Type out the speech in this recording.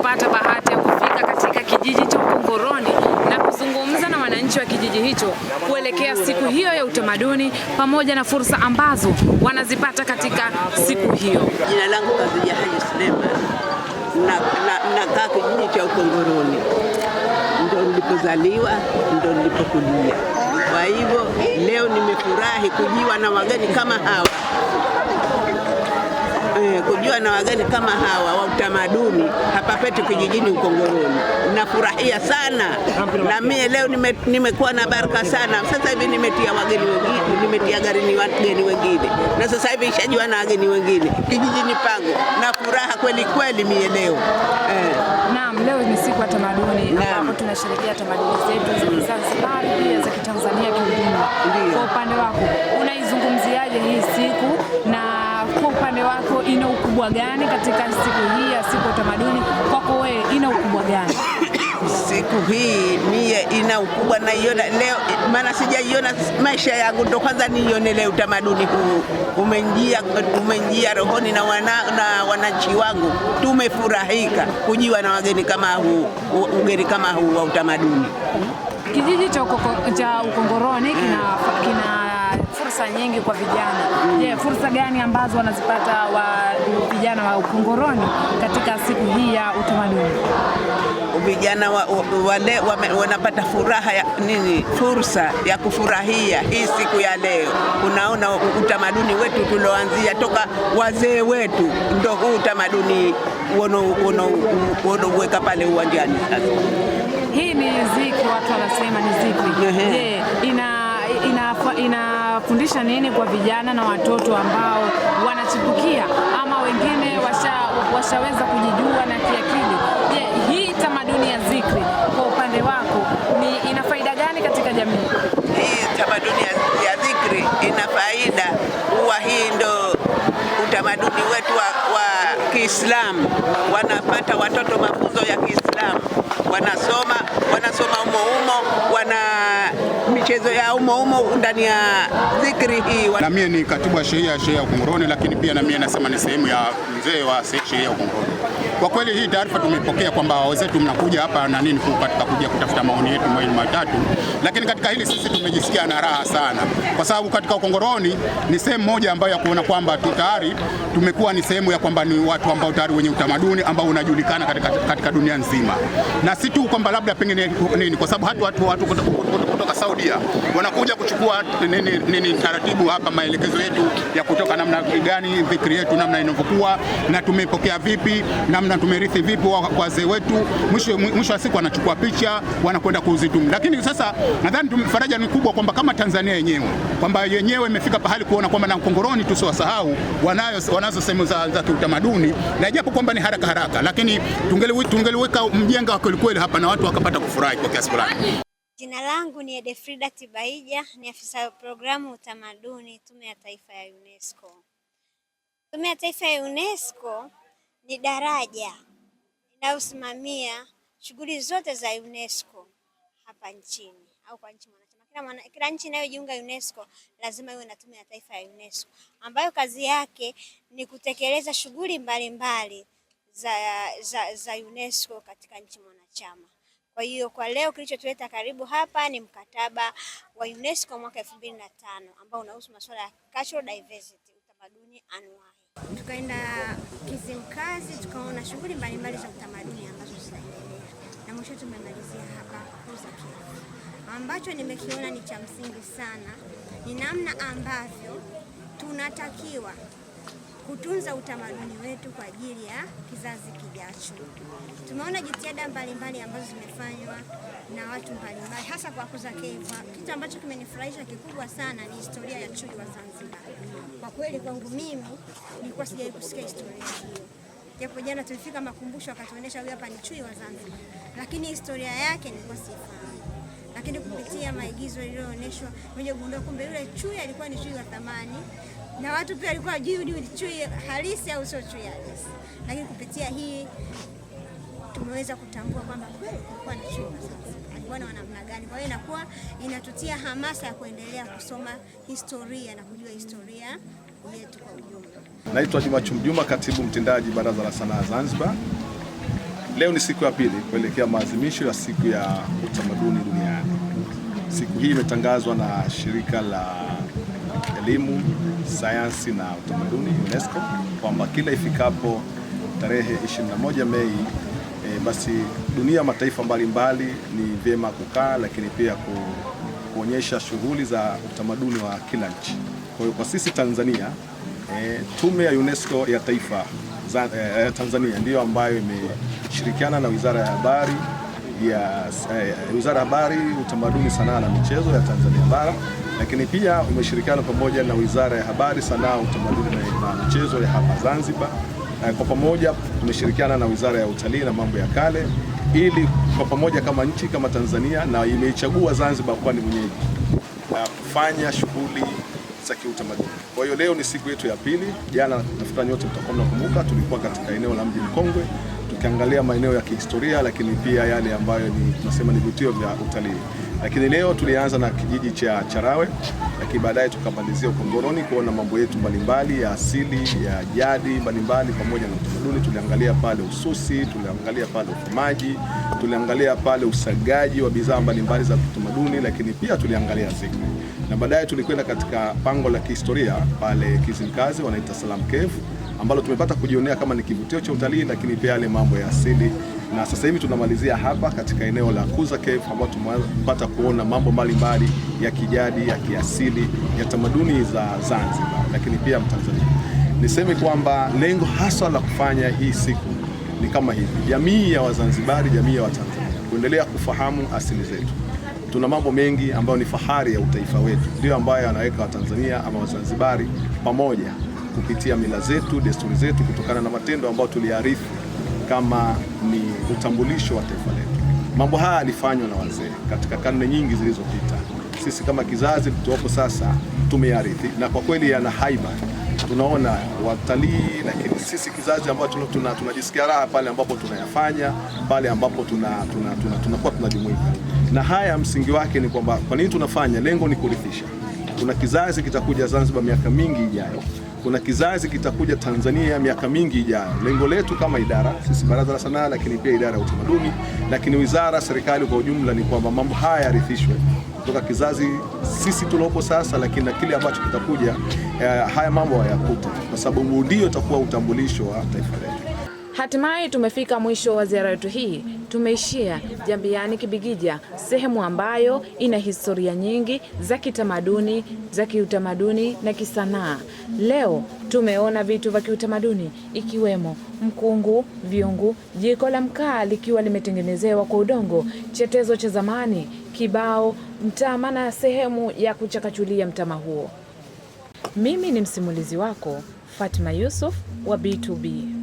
kupata bahati ya kufika katika kijiji cha Ukongoroni na kuzungumza na wananchi wa kijiji hicho kuelekea siku hiyo ya utamaduni pamoja na fursa ambazo wanazipata katika siku hiyo. Jina langu Khadija Haji Suleiman. Nakaa kijiji cha Ukongoroni. Ndio nilipozaliwa, ndio nilipokulia. Kwa hivyo leo nimefurahi kujiwa na wageni kama hawa. Kujua na wageni kama hawa wa utamaduni hapa petu kijijini Ukongoroni. Nafurahia sana. Na mimi leo nimekuwa na baraka sana. Sasa hivi nimetia wageni wengine, nimetia wageni wengine. Na sasa hivi nishajua na wageni wengine kijijini pangu. Na furaha kweli kweli mimi leo. Naam, leo ni siku ya tamaduni ambapo tunasherehekea tamaduni zetu za Zanzibar pia za Kitanzania kiujumla. Kwa upande wako unaizungumziaje hii siku, na kwa upande wako ina ukubwa gani katika siku hii ya siku ya tamaduni? Kwako wewe ina ukubwa gani? Siku hii mie ina ukubwa na iona leo, maana sijaiona maisha yangu, ndo kwanza nione leo utamaduni huu umeingia rohoni na wananchi wangu. Tumefurahika kujiwa na wageni kama huu, ugeni kama huu wa utamaduni. Kijiji cha Ukongoroni kina fursa nyingi kwa vijana. Je, fursa gani ambazo wanazipata vijana wa Ukongoroni katika siku hii ya utamaduni? Vijana wale wanapata furaha ya fursa ya kufurahia hii siku ya leo. Unaona utamaduni wetu tuloanzia toka wazee wetu, ndio huu utamaduni weka pale uwanjani sasa. Hii ni zikri, watu wanasema ni zikri. Je, inafundisha nini kwa vijana na watoto ambao wanachipukia ama wengine washaweza kujijua na kiakili? Je, hii tamaduni ya zikri kwa upande wako ina faida gani katika jamii? Hii tamaduni ya zikri ina faida. Hii ndo utamaduni wetu wa Kiislamu. Wanapata watoto mafunzo ya Kiislamu. Wanasoma umo, wana michezo ya umo ndani ya zikri hii. Na mimi ni katibu wa sheria ya Ukongoroni, lakini pia na mimi nasema ni sehemu ya mzee wa sheria ya Ukongoroni. Kwa kweli hii taarifa tumepokea kwamba wenzetu mnakuja hapa na nini katika kuja kutafuta maoni yetu mawili matatu, lakini katika hili sisi tumejisikia na raha sana, kwa sababu katika Ukongoroni ni sehemu moja ambayo ya kuona kwamba tayari tumekuwa ni sehemu ya kwamba ni watu ambao tayari wenye utamaduni ambao unajulikana katika dunia nzima, na si tu kwamba labda pengine nini, kwa sababu watu kutoka Saudia wanakuja kuchukua nini taratibu hapa, maelekezo yetu ya kutoka namna gani dhikri yetu namna inavyokuwa na tumepokea vipi, namna tumerithi vipi kwa wazee wetu. Mwisho wa siku wanachukua picha wanakwenda kuzitum. Lakini sasa nadhani faraja ni kubwa kwamba kama Tanzania yenyewe kwamba yenyewe imefika pahali kuona kwamba na Ukongoroni tusiwasahau, wanazo sehemu za utamaduni, na japo kwamba ni haraka, lakini tungeliweka mjenga wa kweli hapa na watu wakapata kufurahi kwa kiasi fulani. Jina langu ni Edefrida Tibaija, ni afisa programu utamaduni Tume ya Taifa ya UNESCO. Tume ya Taifa ya UNESCO ni daraja inayosimamia shughuli zote za UNESCO hapa nchini au kwa nchi mwanachama. Kila nchi inayojiunga UNESCO lazima iwe na Tume ya Taifa ya UNESCO ambayo kazi yake ni kutekeleza shughuli mbalimbali za UNESCO katika nchi mwanachama. Kwa hiyo kwa leo kilichotuleta karibu hapa ni mkataba wa UNESCO mwaka 2005 ambao unahusu masuala ya cultural diversity, utamaduni anuwai. Tukaenda Kizimkazi tukaona shughuli mbalimbali za utamaduni ambazo zinaendelea. Na mwisho tumemalizia hapa Kuzakia. Ambacho nimekiona ni cha msingi sana ni namna ambavyo tunatakiwa kutunza utamaduni wetu kwa ajili ya kizazi kijacho. Tumeona jitihada mbalimbali ambazo zimefanywa na watu mbalimbali hasa kwa Kuzakia. Kitu ambacho kimenifurahisha kikubwa sana ni historia ya chui wa Zanzibar. Kwa kweli kwangu mimi nilikuwa sijawahi kusikia historia hiyo. Japo jana tulifika makumbusho akatuonesha huyu hapa ni chui wa Zanzibar, lakini historia yake nilikuwa sifahamu. Lakini kupitia maigizo yaliyoonyeshwa mmoja gundua kumbe yule chui alikuwa ni chui wa thamani. Na watu pia walikuwa hawajui ni chui halisi au sio chui halisi. Lakini kupitia hii tumeweza kutambua kwamba kweli kulikuwa na chui wa Zanzibar. Alikuwa na namna gani? Kwa hiyo inakuwa inatutia hamasa ya kuendelea kusoma historia na kujua historia yetu kwa ujumla. Naitwa Juma Chumjuma, katibu mtendaji Baraza la Sanaa Zanzibar. Leo ni siku ya pili kuelekea maadhimisho ya siku ya utamaduni duniani. Siku hii imetangazwa na shirika la elimu, sayansi na utamaduni UNESCO kwamba kila ifikapo tarehe 21 Mei basi dunia, mataifa mbalimbali ni vyema kukaa, lakini pia kuonyesha shughuli za utamaduni wa kila nchi. Kwa hiyo kwa sisi Tanzania, tume ya UNESCO ya taifa Tanzania ndiyo ambayo imeshirikiana na Wizara ya Habari, Utamaduni, Sanaa na Michezo ya Tanzania Bara, lakini pia imeshirikiana pamoja na Wizara ya Habari, Sanaa, Utamaduni na Michezo ya hapa Zanzibar. Kwa pamoja tumeshirikiana na Wizara ya Utalii na Mambo ya Kale, ili kwa pamoja kama nchi kama Tanzania, na imeichagua Zanzibar kuwa ni mwenyeji kufanya shughuli za kiutamaduni. Kwa hiyo leo ni siku yetu ya pili. Jana nafikiri nyote mtakuwa mnakumbuka, tulikuwa katika eneo la Mji Mkongwe tukiangalia maeneo ya kihistoria, lakini pia yale ambayo tunasema ni vivutio vya utalii. Lakini leo tulianza na kijiji cha Charawe, lakini baadaye tukamalizia Ukongoroni kuona mambo yetu mbalimbali ya asili, ya jadi mbalimbali pamoja na utamaduni. Tuliangalia pale ususi, tuliangalia pale ufumaji, tuliangalia pale usagaji wa bidhaa mbalimbali za utamaduni, lakini pia tuliangalia zikri. Na baadaye tulikwenda katika pango la kihistoria pale Kizimkazi, wanaita Salam Cave, ambalo tumepata kujionea kama ni kivutio cha utalii, lakini pia yale mambo ya asili. Na sasa hivi tunamalizia hapa katika eneo la Kuza Cave, ambapo tumepata kuona mambo mbalimbali ya kijadi, ya kiasili, ya tamaduni za Zanzibar, lakini pia Tanzania. Niseme kwamba lengo hasa la kufanya hii siku ni kama hivi: jamii ya Wazanzibari, jamii ya Watanzania kuendelea kufahamu asili zetu. Tuna mambo mengi ambayo ni fahari ya utaifa wetu, ndio ambayo yanaweka Watanzania ama Wazanzibari pamoja kupitia mila zetu, desturi zetu, kutokana na matendo ambayo tuliarifu kama ni utambulisho wa taifa letu. Mambo haya yalifanywa na wazee katika karne nyingi zilizopita. Sisi kama kizazi tulipo sasa tumeyarithi, na kwa kweli yana haiba. Tunaona watalii, lakini sisi kizazi ambacho tunajisikia raha pale ambapo tunayafanya, pale ambapo tunakuwa tunajumuika. Na haya msingi wake ni kwamba kwa nini tunafanya? Lengo ni kurithisha. Kuna kizazi kitakuja Zanzibar miaka mingi ijayo. Kuna kizazi kitakuja Tanzania miaka mingi ijayo. Lengo letu kama idara, sisi Baraza la Sanaa, lakini pia idara ya utamaduni, lakini wizara, serikali kwa ujumla, ni kwamba mambo haya yarithishwe kutoka kizazi sisi tulopo sasa, lakini na kile ambacho kitakuja, haya mambo hayakute, kwa sababu ndio itakuwa utambulisho wa taifa letu. Hatimaye tumefika mwisho wa ziara yetu hii. Tumeishia Jambiani Kibigija, sehemu ambayo ina historia nyingi za kitamaduni, za kiutamaduni na kisanaa. Leo tumeona vitu vya kiutamaduni ikiwemo mkungu, vyungu, jiko la mkaa likiwa limetengenezewa kwa udongo, chetezo cha zamani, kibao, mtama na sehemu ya kuchakachulia mtama huo. Mimi ni msimulizi wako Fatma Yusuf wa B2B.